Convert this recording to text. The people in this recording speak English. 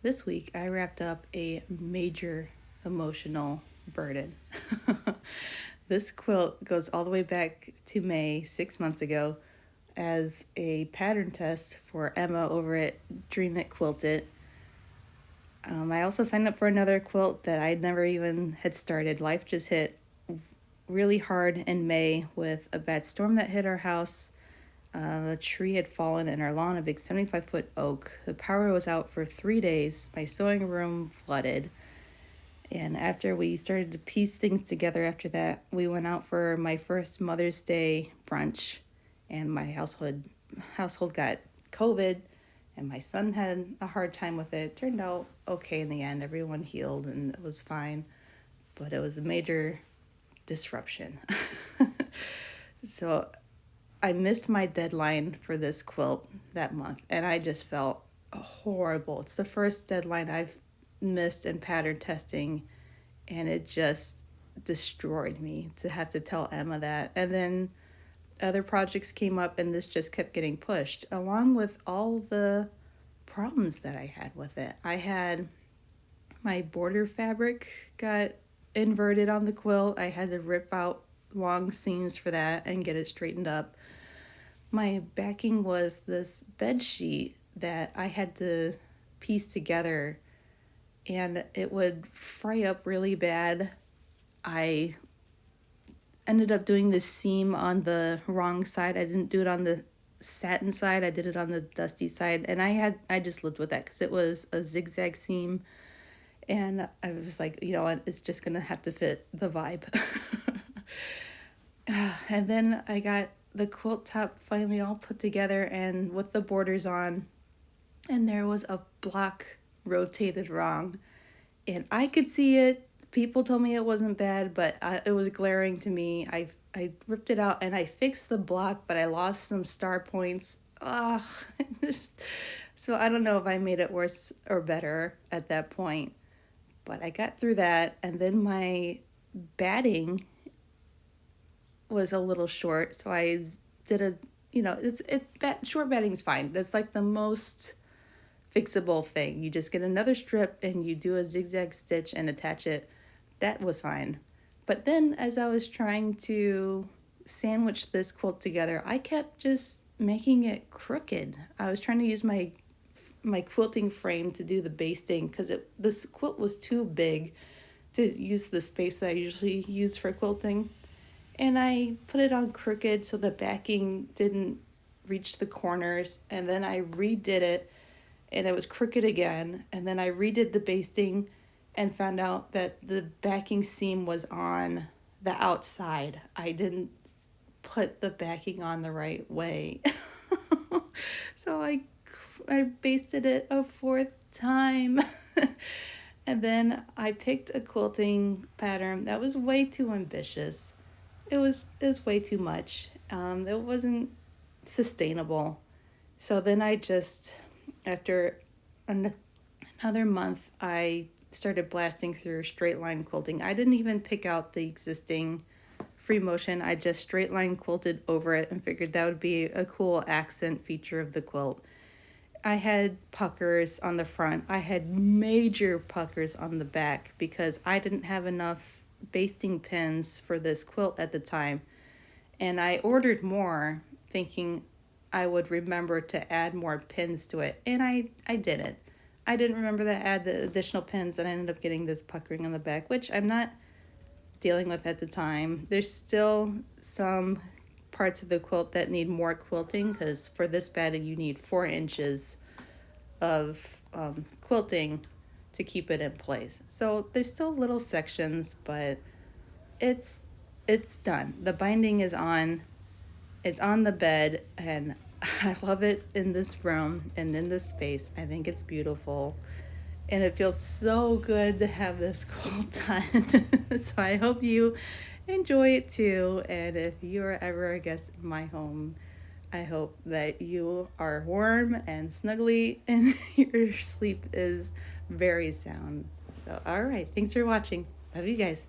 This week I wrapped up a major emotional burden. This quilt goes all the way back to May, 6 months ago, as a pattern test for Emma over at Dream It Quilted. I also signed up for another quilt that I never even had started. Life just hit really hard in May with a bad storm that hit our house. A tree had fallen in our lawn, a big 75-foot oak. The power was out for 3 days. My sewing room flooded. And after we started to piece things together after that, we went out for my first Mother's Day brunch. And my household got COVID, and my son had a hard time with it. It turned out okay in the end. Everyone healed, and it was fine. But it was a major disruption. So I missed my deadline for this quilt that month, and I just felt horrible. It's the first deadline I've missed in pattern testing, and it just destroyed me to have to tell Emma that. And then other projects came up, and this just kept getting pushed, along with all the problems that I had with it. I had my border fabric got inverted on the quilt. I had to rip out long seams for that and get it straightened up. My backing was this bed sheet that I had to piece together, and it would fray up really bad. I ended up doing this seam on the wrong side. I didn't do it on the satin side. I did it on the dusty side, and I just lived with that because it was a zigzag seam, and I was like, you know what, it's just gonna have to fit the vibe. And then I got the quilt top finally all put together and with the borders on, and there was a block rotated wrong, and I could see it. People told me it wasn't bad, but it was glaring to me. I ripped it out and I fixed the block, but I lost some star points. Ugh. So I don't know if I made it worse or better at that point, but I got through that. And then my batting was a little short, so I did short batting's fine. That's like the most fixable thing. You just get another strip and you do a zigzag stitch and attach it. That was fine. But then as I was trying to sandwich this quilt together, I kept just making it crooked. I was trying to use my quilting frame to do the basting because this quilt was too big to use the space that I usually use for quilting. And I put it on crooked so the backing didn't reach the corners. And then I redid it, and it was crooked again. And then I redid the basting and found out that the backing seam was on the outside. I didn't put the backing on the right way. So I basted it a fourth time. And then I picked a quilting pattern that was way too ambitious. It was way too much. It wasn't sustainable. So then I just, after another month, I started blasting through straight line quilting. I didn't even pick out the existing free motion. I just straight line quilted over it and figured that would be a cool accent feature of the quilt. I had puckers on the front. I had major puckers on the back because I didn't have enough basting pins for this quilt at the time, and I ordered more thinking I would remember to add more pins to it, and I didn't. I didn't remember to add the additional pins, and I ended up getting this puckering on the back, which I'm not dealing with at the time. There's still some parts of the quilt that need more quilting because for this batting you need 4 inches of quilting to keep it in place. So there's still little sections, but it's done. The binding is on. It's on the bed, and I love it in this room and in this space. I think it's beautiful, and it feels so good to have this quilt done. So I hope you enjoy it too, and if you're ever a guest in my home, I hope that you are warm and snuggly and your sleep is very sound. So, all right. Thanks for watching. Love you guys.